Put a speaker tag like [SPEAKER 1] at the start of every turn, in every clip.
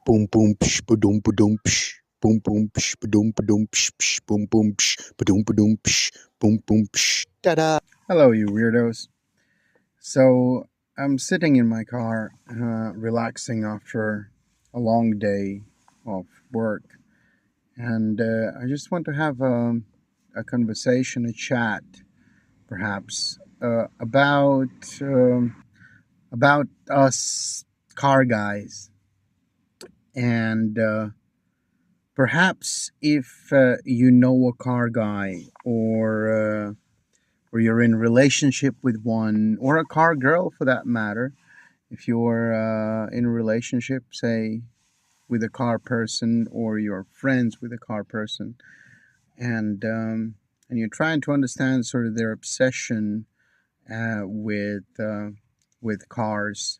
[SPEAKER 1] Boom boom psh ba-dum ba-dum psh. Boom boom psh ba-dum ba-dum psh psh. Boom boom psh ba-dum ba-dum psh. Boom boom psh. Ta-da!
[SPEAKER 2] Hello, you weirdos. So, I'm sitting in my car, relaxing after a long day of work, and I just want to have a conversation, a chat, perhaps, about us car guys, and perhaps if you know a car guy or you're in relationship with one or a car girl for that matter, if you're in a relationship, say with a car person, or you're friends with a car person, and you're trying to understand sort of their obsession with cars.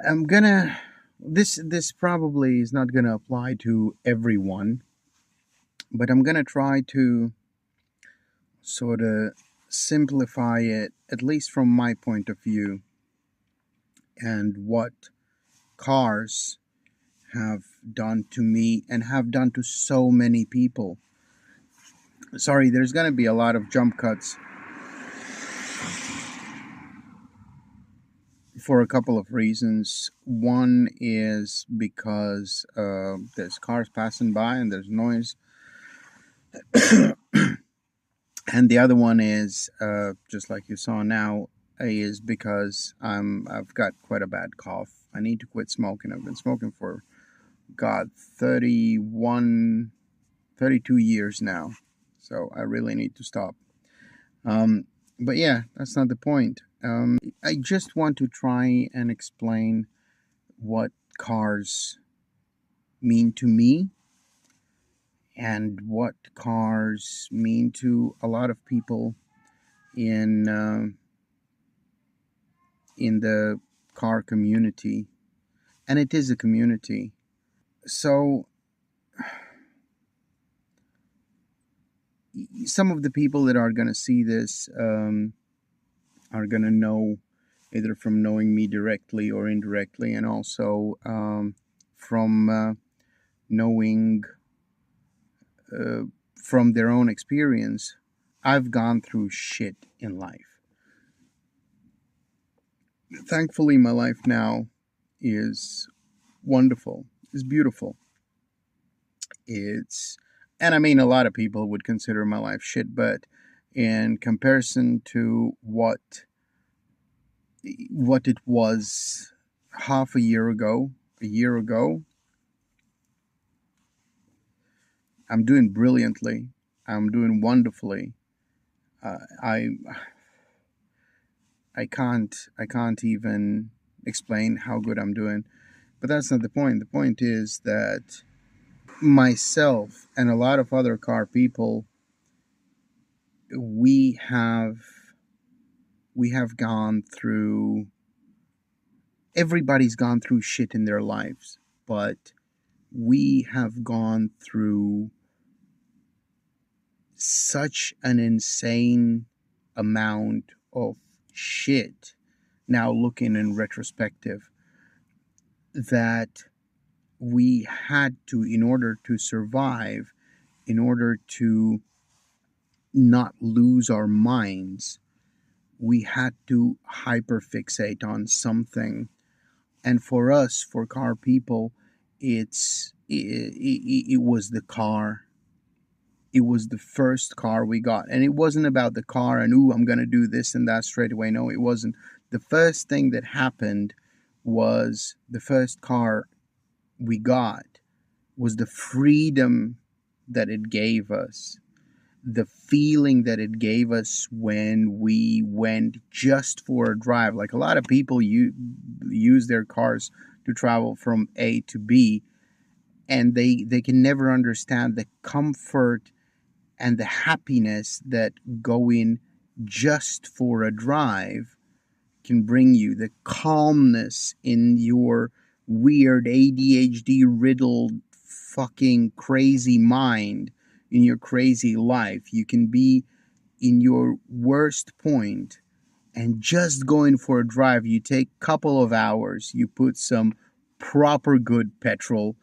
[SPEAKER 2] I'm gonna this probably is not gonna apply to everyone, but I'm gonna try to sort of simplify it, at least from my point of view, and what cars have done to me and have done to so many people. Sorry, there's going to be a lot of jump cuts for a couple of reasons. One is because there's cars passing by and there's noise. And the other one is, just like you saw now, is because I've got quite a bad cough. I need to quit smoking. I've been smoking for, God, 32 years now. So I really need to stop. But yeah, that's not the point. I just want to try and explain what cars mean to me and what cars mean to a lot of people in the car community, and it is a community. So some of the people that are going to see this are going to know either from knowing me directly or indirectly, and also from knowing from their own experience. I've gone through shit in life. Thankfully, my life now is wonderful, is beautiful. And I mean, a lot of people would consider my life shit, but in comparison to what it was half a year ago, I'm doing brilliantly. I'm doing wonderfully. Uh, I I can't even explain how good I'm doing. But that's not the point. The point is that myself and a lot of other car people, we have gone through, everybody's gone through shit in their lives, but we have gone through such an insane amount of shit now, looking in retrospective, that we had to, in order to survive, in order to not lose our minds, we had to hyperfixate on something. And for us, for car people, it was the car. It was the first car we got. And it wasn't about the car and, ooh, I'm going to do this and that straight away. No, it wasn't. The first thing that happened was the first car we got was the freedom that it gave us, the feeling that it gave us when we went just for a drive. Like, a lot of people use their cars to travel from A to B, and they can never understand the comfort and the happiness that going just for a drive can bring you, the calmness in your weird ADHD riddled fucking crazy mind, in your crazy life. You can be in your worst point, and just going for a drive, you take a couple of hours, you put some proper good petrol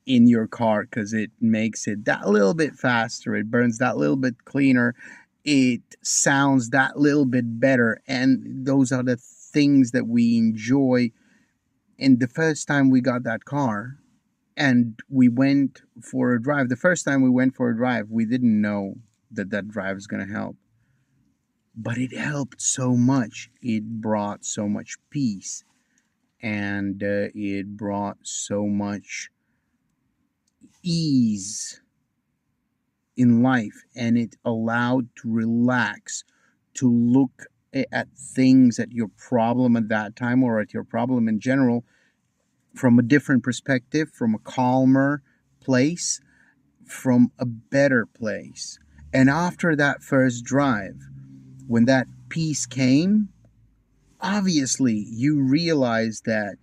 [SPEAKER 2] in your car, because it makes it that little bit faster, it burns that little bit cleaner, it sounds that little bit better, and those are the things that we enjoy. And the first time we got that car and we went for a drive, the first time we went for a drive, we didn't know that that drive was going to help, but it helped so much. It brought so much peace, and it brought so much ease in life, and it allowed to relax, to look at things, at your problem at that time, or at your problem in general, from a different perspective, from a calmer place, from a better place. And after that first drive, when that peace came, obviously you realize that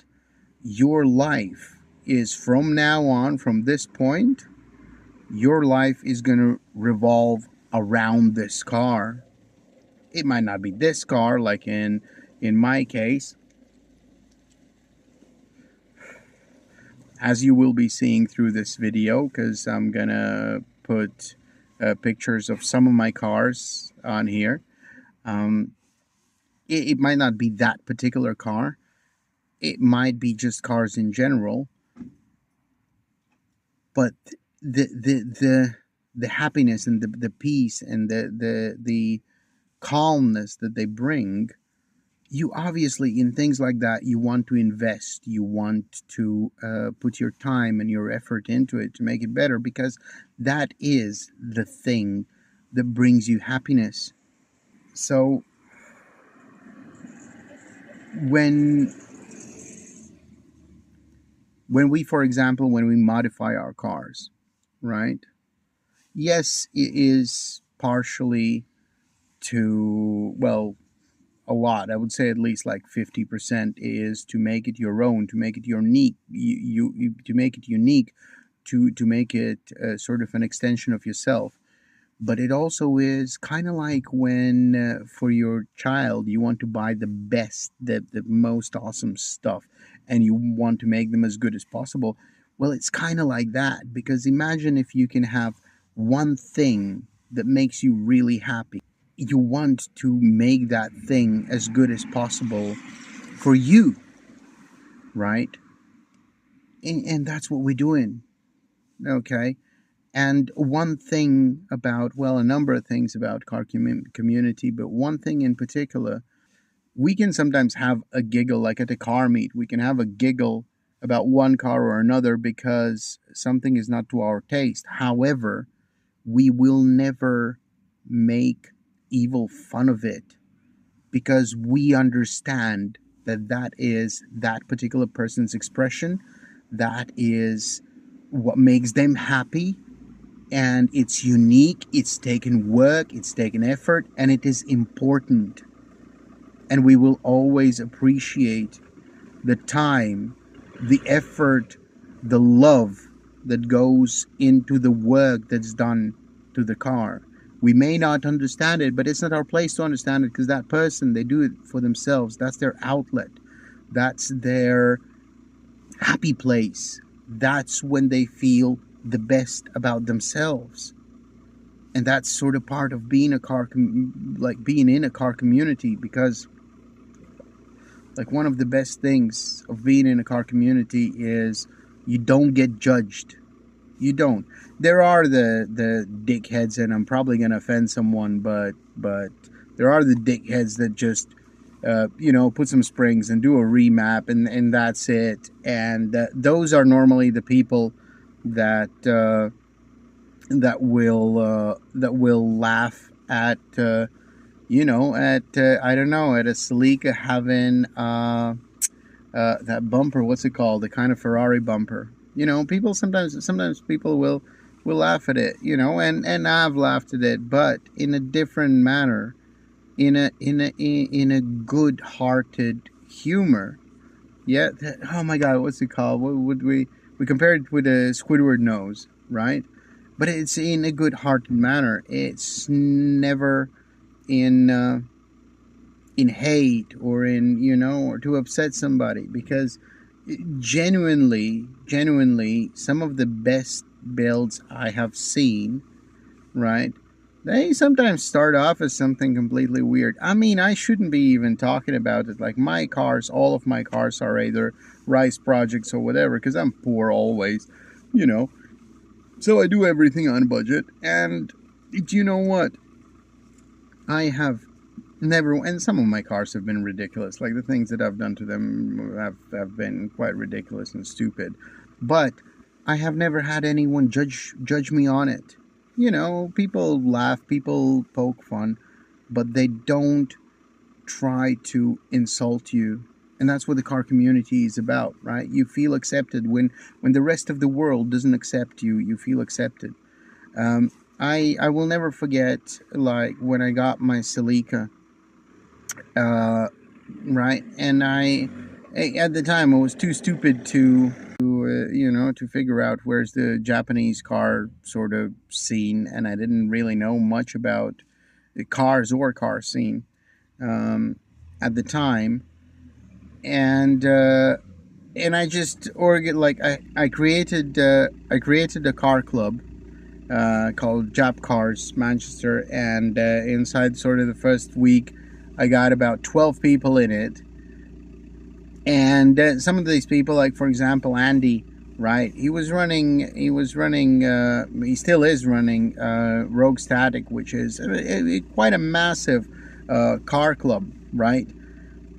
[SPEAKER 2] your life is, from now on, from this point, your life is going to revolve around this car. It might not be this car, like in my case, as you will be seeing through this video, because I'm gonna put pictures of some of my cars on here. It might not be that particular car. It might be just cars in general. But the happiness and the peace and the calmness that they bring, you obviously, in things like that, you want to invest, you want to put your time and your effort into it to make it better, because that is the thing that brings you happiness. So when we, for example, when we modify our cars, right? Yes, it is partially to, well, a lot. I would say at least like 50% is to make it your own, to make it unique, to make it unique, to make it sort of an extension of yourself. But it also is kind of like when for your child you want to buy the best, the most awesome stuff, and you want to make them as good as possible. Well, it's kind of like that, because imagine if you can have one thing that makes you really happy. You want to make that thing as good as possible for you, right? And that's what we're doing, okay? And one thing about, well, a number of things about car community, but one thing in particular, we can sometimes have a giggle, like at a car meet. We can have a giggle about one car or another because something is not to our taste. However, we will never make evil fun of it, because we understand that that is that particular person's expression, that is what makes them happy, and it's unique, it's taken work, it's taken effort, and it is important. And we will always appreciate the time, the effort, the love that goes into the work that's done to the car. We may not understand it, but it's not our place to understand it, because that person, they do it for themselves. That's their outlet. That's their happy place. That's when they feel the best about themselves. And that's sort of part of being a car, like being in a car community, because like one of the best things of being in a car community is you don't get judged. You don't. There are the dickheads, and I'm probably going to offend someone, but there are the dickheads that just, put some springs and do a remap, and that's it. And those are normally the people that will laugh at, I don't know, at a Celica having that bumper. What's it called? The kind of Ferrari bumper. People sometimes people will laugh at it, and I've laughed at it, but in a different manner, in a good-hearted humor. Yeah. Oh my God, what's it called? What would we compare it with a Squidward nose, right? But it's in a good-hearted manner. It's never in hate or in or to upset somebody, because genuinely, some of the best builds I have seen, right? They sometimes start off as something completely weird. I mean, I shouldn't be even talking about it. Like my cars, all of my cars are either rice projects or whatever, because I'm poor always, you know. So I do everything on budget. And do you know what? I have never, and some of my cars have been ridiculous. Like the things that I've done to them have been quite ridiculous and stupid. But I have never had anyone judge me on it. You know, people laugh, people poke fun, but they don't try to insult you. And that's what the car community is about, right? You feel accepted when the rest of the world doesn't accept you. You feel accepted. Um, I will never forget, like when I got my Celica, right? And at the time I was too stupid to to figure out where's the Japanese car sort of scene, and I didn't really know much about the cars or car scene at the time, and I just I created a car club called Jap Cars Manchester, and inside sort of the first week, I got about 12 people in it, and some of these people, like for example Andy, right? He still is running Rogue Static, which is quite a massive car club, right?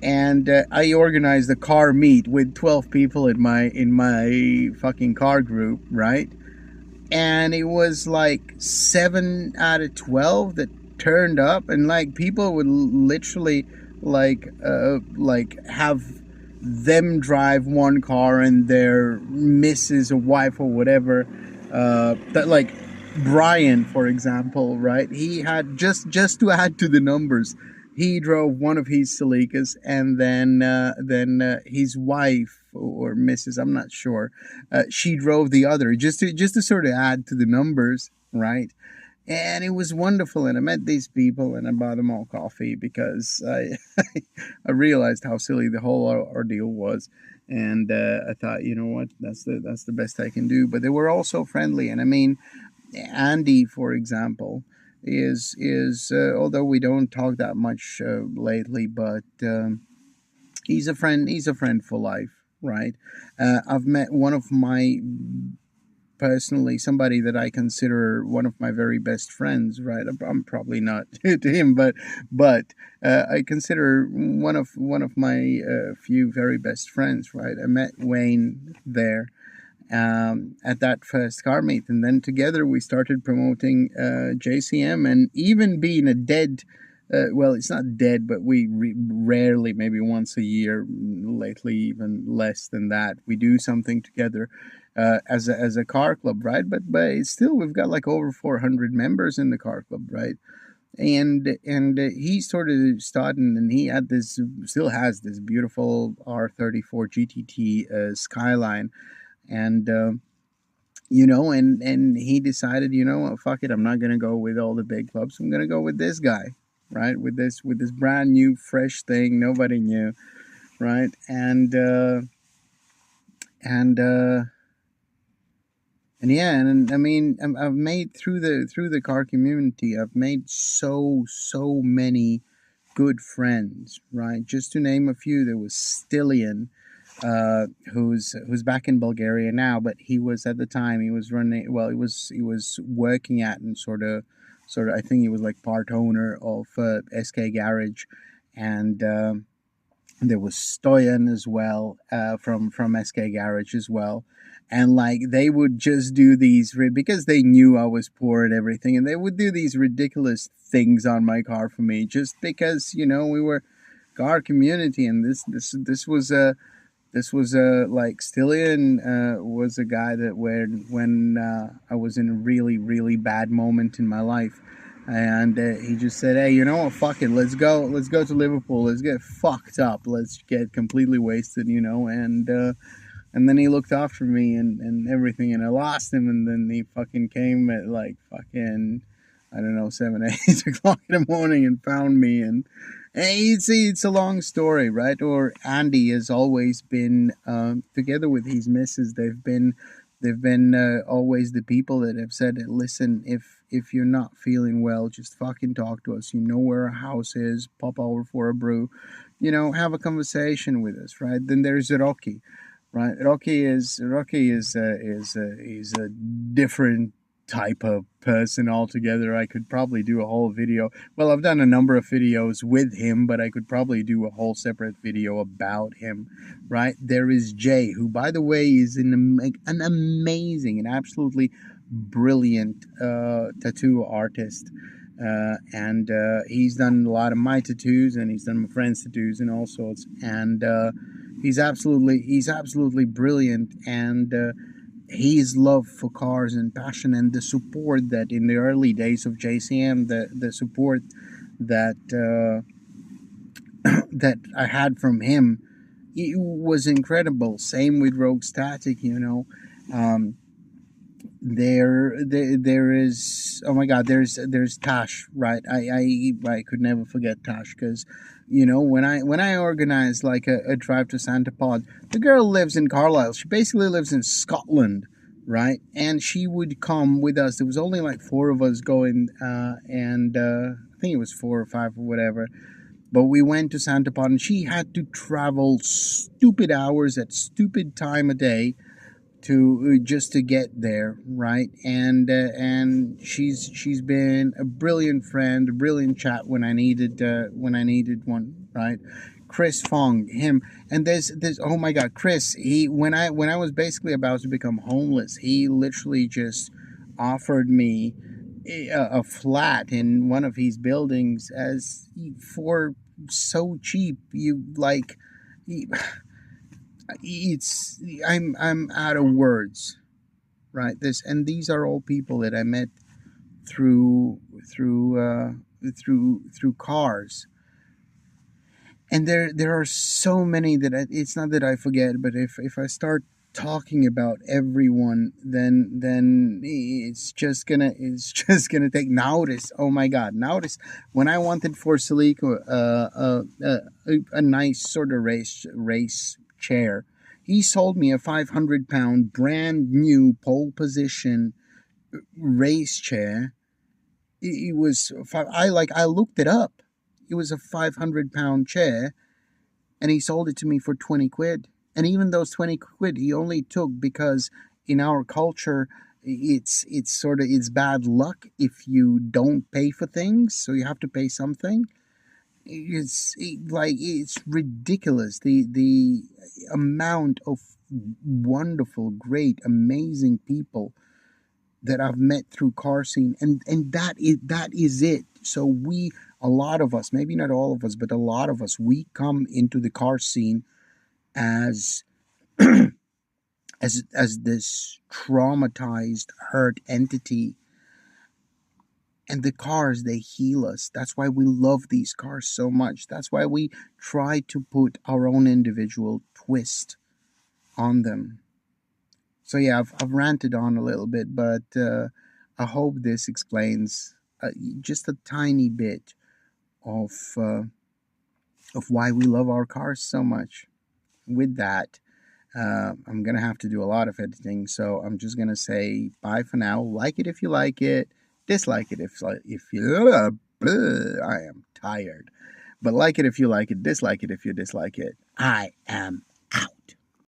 [SPEAKER 2] And I organized a car meet with 12 people in my fucking car group, right? And it was like 7 out of 12 that turned up, and like people would literally like have them drive one car and their missus or wife or whatever, that like Brian, for example, right? He had just to add to the numbers, he drove one of his Celicas, and then his wife or Mrs. I'm not sure. She drove the other, just to sort of add to the numbers, right? And it was wonderful, and I met these people, and I bought them all coffee because I I realized how silly the whole ordeal was, and I thought, you know what, that's the best I can do. But they were all so friendly, and I mean, Andy, for example, is although we don't talk that much lately, but he's a friend. He's a friend for life, right? I've met one of my personally somebody that I consider one of my very best friends, right? I'm probably not to him, but I consider one of my few very best friends, right? I met Wayne there at that first car meet, and then together we started promoting JCM, and even being a dead. Well, it's not dead, but we rarely, maybe once a year, lately even less than that, we do something together as a car club, right? But it's still, we've got like over 400 members in the car club, right? And he sort of started, and he had this, still has this beautiful R34 GTT Skyline, and and he decided, fuck it, I'm not gonna go with all the big clubs. I'm gonna go with this guy, right? With this brand new, fresh thing nobody knew, right? And yeah, and I mean, I've made through the car community, I've made so many good friends, right? Just to name a few, there was Stillian, who's back in Bulgaria now, but he was, at the time, he was running. Well, he was working at, and sort of. I think he was like part owner of SK Garage, and there was Stoyan as well, from SK Garage as well. And like they would just do these because they knew I was poor and everything, and they would do these ridiculous things on my car for me just because we were car community, and this was a like Stillian was a guy that when I was in a really bad moment in my life, and he just said, hey, you know what, fuck it, let's go to Liverpool, let's get fucked up, let's get completely wasted, and then he looked after me and everything, and I lost him, and then he fucking came at like fucking, I don't know, 7, 8 o'clock in the morning and found me, and It's a long story, right? Or Andy has always been together with his missus. They've been always the people that have said, "Listen, if you're not feeling well, just fucking talk to us. You know where our house is. Pop over for a brew. Have a conversation with us, right?" Then there's Rocky, right? Rocky is a different type of person altogether. I could probably do a whole video. Well, I've done a number of videos with him, but I could probably do a whole separate video about him, right? There is Jay, who, by the way, is an amazing and absolutely brilliant tattoo artist. And he's done a lot of my tattoos, and he's done my friends' tattoos and all sorts. And he's absolutely brilliant. And his love for cars and passion and the support that in the early days of JCM, the support that that I had from him, it was incredible. Same with Rogue Static, Um, there is, oh my god, there's Tash, right? I could never forget Tash, because when I organized like a drive to Santa Pod, the girl lives in Carlisle. She basically lives in Scotland, right? And she would come with us. There was only like four of us going, and I think it was four or five or whatever. But we went to Santa Pod, and she had to travel stupid hours at stupid time of day to just to get there, right? And she's been a brilliant friend, a brilliant chat when I needed one, right? Chris Fong, him, and there's oh my god, Chris. He when I was basically about to become homeless, he literally just offered me a flat in one of his buildings as for so cheap. You like. It's I'm out of words, right? These are all people that I met through through cars. And there are so many that it's not that I forget, but if I start talking about everyone, then it's just gonna take notice. Oh my god, notice when I wanted for Silico a nice sort of race chair. He sold me a 500-pound brand new pole position race chair. It was I looked it up. It was a 500-pound chair, and he sold it to me for 20 quid. And even those 20 quid he only took because in our culture it's bad luck if you don't pay for things, so you have to pay something. It's ridiculous, the amount of wonderful, great, amazing people that I've met through car scene, and that is it. So a lot of us, maybe not all of us, but a lot of us, we come into the car scene as as this traumatized, hurt entity. And the cars, they heal us. That's why we love these cars so much. That's why we try to put our own individual twist on them. So yeah, I've ranted on a little bit, but I hope this explains just a tiny bit of why we love our cars so much. With that, I'm gonna have to do a lot of editing, so I'm just gonna say bye for now. Like it if you like it, dislike it if you. I am tired, but like it if you like it, dislike it if you dislike it. I am